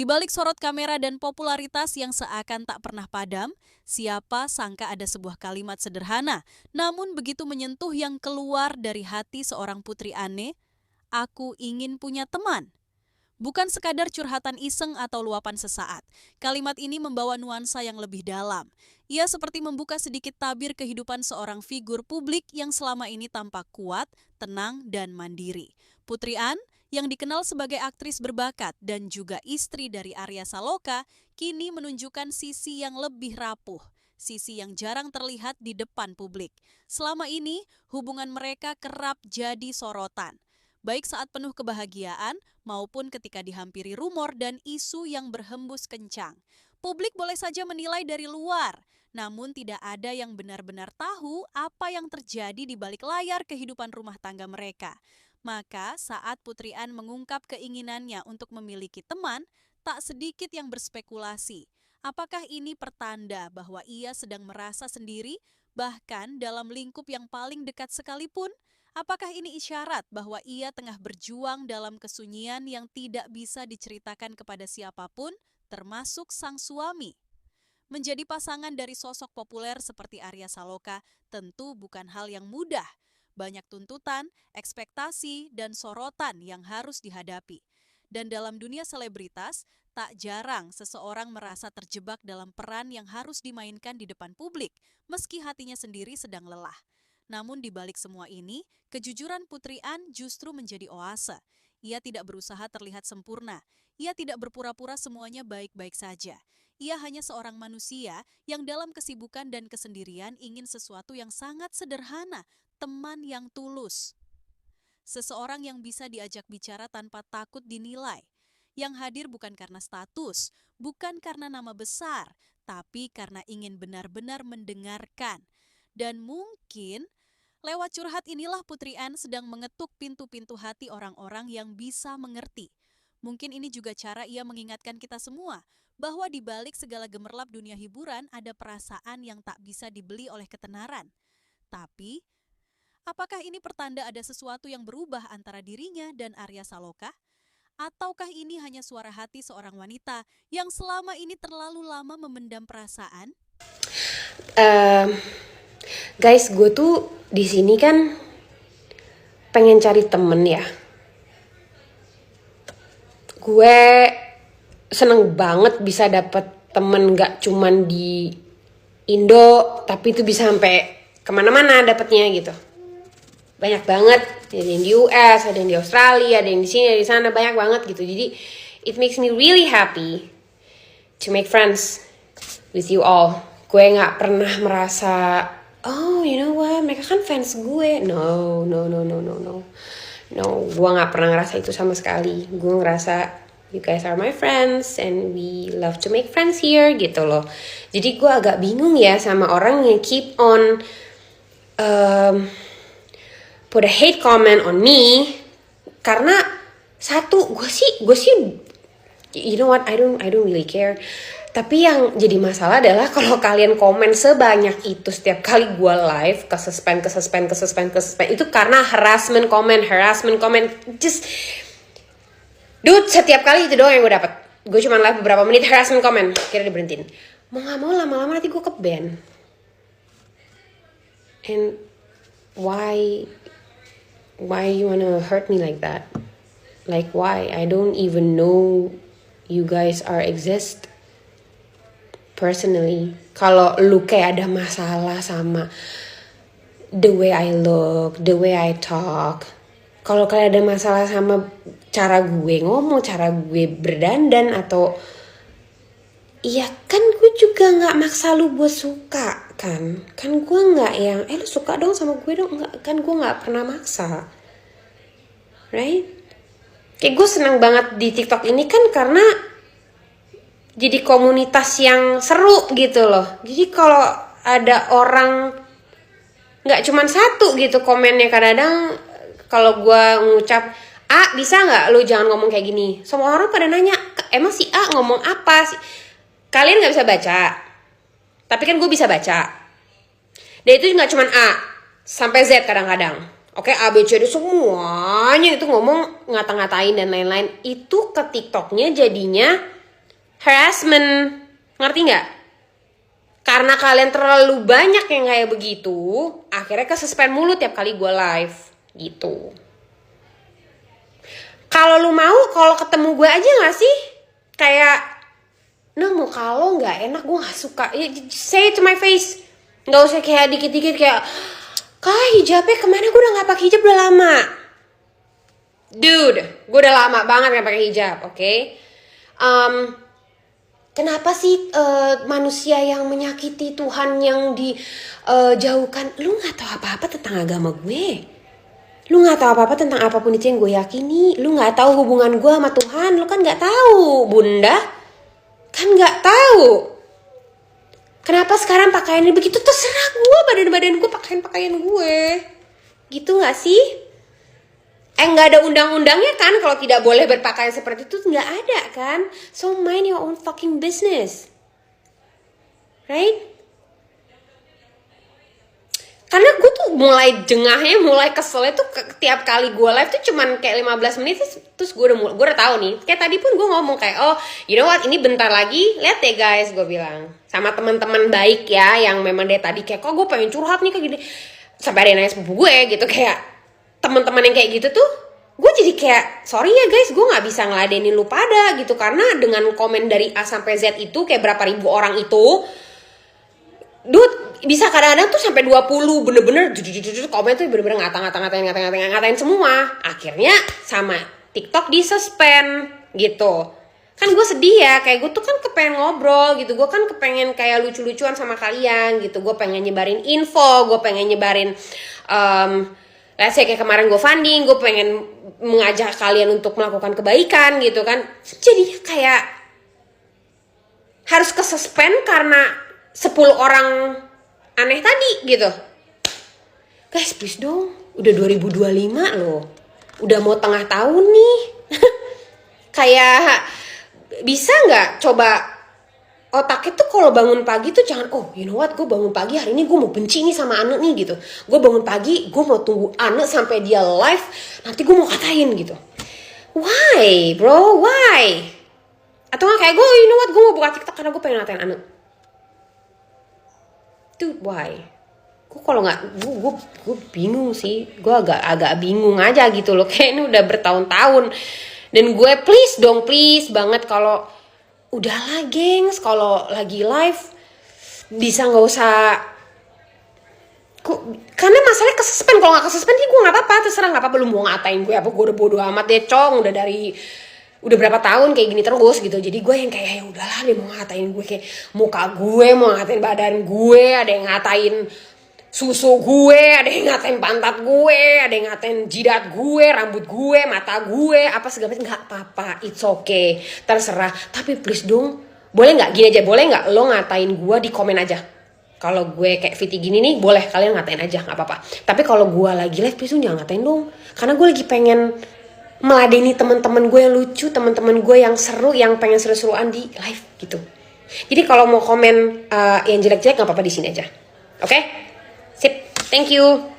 Di balik sorot kamera dan popularitas yang seakan tak pernah padam, siapa sangka ada sebuah kalimat sederhana, namun begitu menyentuh yang keluar dari hati seorang Putri Ane, "Aku ingin punya teman." Bukan sekadar curhatan iseng atau luapan sesaat. Kalimat ini membawa nuansa yang lebih dalam. Ia seperti membuka sedikit tabir kehidupan seorang figur publik yang selama ini tampak kuat, tenang, dan mandiri. Putri An, yang dikenal sebagai aktris berbakat dan juga istri dari Arya Saloka, kini menunjukkan sisi yang lebih rapuh, sisi yang jarang terlihat di depan publik. Selama ini, hubungan mereka kerap jadi sorotan, baik saat penuh kebahagiaan maupun ketika dihampiri rumor dan isu yang berhembus kencang. Publik boleh saja menilai dari luar, namun tidak ada yang benar-benar tahu apa yang terjadi di balik layar kehidupan rumah tangga mereka. Maka saat Putri An mengungkap keinginannya untuk memiliki teman, tak sedikit yang berspekulasi. Apakah ini pertanda bahwa ia sedang merasa sendiri, bahkan dalam lingkup yang paling dekat sekalipun? Apakah ini isyarat bahwa ia tengah berjuang dalam kesunyian yang tidak bisa diceritakan kepada siapapun, termasuk sang suami? Menjadi pasangan dari sosok populer seperti Arya Saloka tentu bukan hal yang mudah. Banyak tuntutan, ekspektasi, dan sorotan yang harus dihadapi. Dan dalam dunia selebritas, tak jarang seseorang merasa terjebak dalam peran yang harus dimainkan di depan publik, meski hatinya sendiri sedang lelah. Namun di balik semua ini, kejujuran Putri An justru menjadi oase. Ia tidak berusaha terlihat sempurna. Ia tidak berpura-pura semuanya baik-baik saja. Ia hanya seorang manusia yang dalam kesibukan dan kesendirian ingin sesuatu yang sangat sederhana, teman yang tulus. Seseorang yang bisa diajak bicara tanpa takut dinilai. Yang hadir bukan karena status, bukan karena nama besar, tapi karena ingin benar-benar mendengarkan. Dan mungkin lewat curhat inilah Putri An sedang mengetuk pintu-pintu hati orang-orang yang bisa mengerti. Mungkin ini juga cara ia mengingatkan kita semua bahwa di balik segala gemerlap dunia hiburan ada perasaan yang tak bisa dibeli oleh ketenaran. Tapi, apakah ini pertanda ada sesuatu yang berubah antara dirinya dan Arya Saloka? Ataukah ini hanya suara hati seorang wanita yang selama ini terlalu lama memendam perasaan? Guys, gue tuh di sini kan pengen cari temen ya. Gue seneng banget bisa dapet temen gak cuman di Indo, tapi itu bisa sampai kemana-mana dapetnya gitu. Banyak banget, ada yang di US, ada yang di Australia, ada yang di sini, ada di sana, banyak banget gitu. Jadi it makes me really happy to make friends with you all. Gue gak pernah merasa, oh you know what, mereka kan fans gue. No, gue gak pernah ngerasa itu sama sekali. Gue ngerasa you guys are my friends and we love to make friends here gitu loh. Jadi gue agak bingung ya sama orang yang keep on put a hate comment on me. Karena satu, gue sih you know what, I don't really care. Tapi yang jadi masalah adalah kalau kalian komen sebanyak itu setiap kali gue live, ke suspend, itu karena harassment comment. Just, dude, setiap kali itu doang yang gue dapet. Gue cuma live beberapa menit, harassment comment, kira diberhentiin. Mau gak mau lama-lama nanti gue ke-ban. And why you wanna hurt me like that? Like why? I don't even know you guys exist. Personally, kalau lu kayak ada masalah sama the way I look, the way I talk, kalau kalian ada masalah sama cara gue ngomong, cara gue berdandan, atau iya kan gue juga gak maksa lu buat suka kan gue gak yang lu suka dong sama gue dong, enggak, kan gue gak pernah maksa, right? Kayak gue seneng banget di TikTok ini kan karena jadi komunitas yang seru gitu loh. Jadi kalau ada orang gak cuman satu gitu komennya, kadang-kadang kalau gue ngucap, bisa gak lu jangan ngomong kayak gini, semua orang pada nanya, emang si A ngomong apa sih? Kalian gak bisa baca, tapi kan gue bisa baca. Dan itu gak cuman A sampai Z kadang-kadang. Oke, A, B, C, D semuanya itu ngomong ngata-ngatain dan lain-lain. Itu ke TikToknya jadinya harassment. Ngerti nggak? Karena kalian terlalu banyak yang kayak begitu, akhirnya ke-suspend mulu tiap kali gue live gitu. Kalau lu mau, kalau ketemu gue aja gak sih? Kayak, nah mau kalau gak enak, gue gak suka. Say it to my face. Gak usah kayak dikit-dikit kayak, Kak hijabnya kemana? Gue udah gak pakai hijab udah lama. Dude, gue udah lama banget gak pakai hijab, oke? Kenapa sih manusia yang menyakiti Tuhan yang dijauhkan? Lu gak tahu apa-apa tentang agama gue. Lu gak tahu apa-apa tentang apapun itu yang gue yakini. Lu gak tahu hubungan gue sama Tuhan. Lu kan gak tahu, bunda. Kan gak tahu. Kenapa sekarang pakaiannya begitu? Terserah gue, badan-badan gue, pakaian gue. Gitu gak sih? Gak ada undang-undangnya kan kalau tidak boleh berpakaian seperti itu. Gak ada kan? So mind your own fucking business. Right? Karena gue tuh mulai jengahnya, mulai keselnya tuh tiap kali gue live tuh cuman kayak 15 menit terus gue udah tahu nih. Kayak tadi pun gue ngomong kayak, oh you know what, ini bentar lagi, lihat deh guys, gue bilang sama teman-teman baik ya yang memang dari tadi kayak, kok gue pengen curhat nih kayak gini. Sampai ada yang nanya sepupu gue gitu, kayak teman-teman yang kayak gitu tuh, gue jadi kayak sorry ya guys, gue nggak bisa ngeladenin lu pada gitu, karena dengan komen dari A sampai Z itu kayak berapa ribu orang itu, dude, bisa kadang-kadang tuh sampai 20 bener-bener komen tuh bener-bener ngatain semua. Akhirnya sama TikTok di-suspend gitu. Kan gue sedih ya, kayak gue tuh kan kepengen ngobrol gitu. Gue kan kepengen kayak lucu-lucuan sama kalian gitu. Gue pengen nyebarin info, gue pengen nyebarin let's say kayak kemarin gue funding, gue pengen mengajak kalian untuk melakukan kebaikan gitu kan. Jadinya kayak harus ke-suspend karena 10 orang aneh tadi gitu. Guys please dong, udah 2025 loh, udah mau tengah tahun nih. Kayak bisa gak coba otaknya tuh kalau bangun pagi tuh jangan, oh you know what, gue bangun pagi hari ini gue mau benci nih sama Ane nih gitu. Gue bangun pagi gue mau tunggu Ane sampai dia live, nanti gue mau katain gitu. Why bro, why? Atau gak kayak gue, you know what, gue mau buka TikTok karena gue pengen ngatain Ane. Dude, why? Gue kalau nggak, gue bingung sih. Gue agak bingung aja gitu loh. Kayak ini udah bertahun-tahun. Dan gue please dong, please banget kalau udahlah gengs, kalau lagi live bisa nggak usah. Karena masalahnya ke-suspend. Kalau nggak ke-suspend sih gue nggak apa-apa, terserah, nggak apa-apa lu mau ngatain gue apa. Gue udah bodo amat deh, cong. Udah berapa tahun kayak gini terus gitu. Jadi gue yang kayak ya udahlah, dia mau ngatain gue kayak muka gue, mau ngatain badan gue, ada yang ngatain susu gue, ada yang ngatain pantat gue, ada yang ngatain jidat gue, rambut gue, mata gue, apa segala macam. Nggak apa-apa, it's okay, terserah. Tapi please dong, boleh nggak gini aja, boleh nggak lo ngatain gue di komen aja. Kalau gue kayak Viti gini nih, boleh kalian ngatain aja, nggak apa-apa. Tapi kalau gue lagi live, please dong jangan ngatain dong, karena gue lagi pengen meladeni teman-teman gue yang lucu, teman-teman gue yang seru, yang pengen seru-seruan di live gitu. Jadi kalau mau komen yang jelek-jelek nggak apa-apa di sini aja. Oke? Sip. Thank you.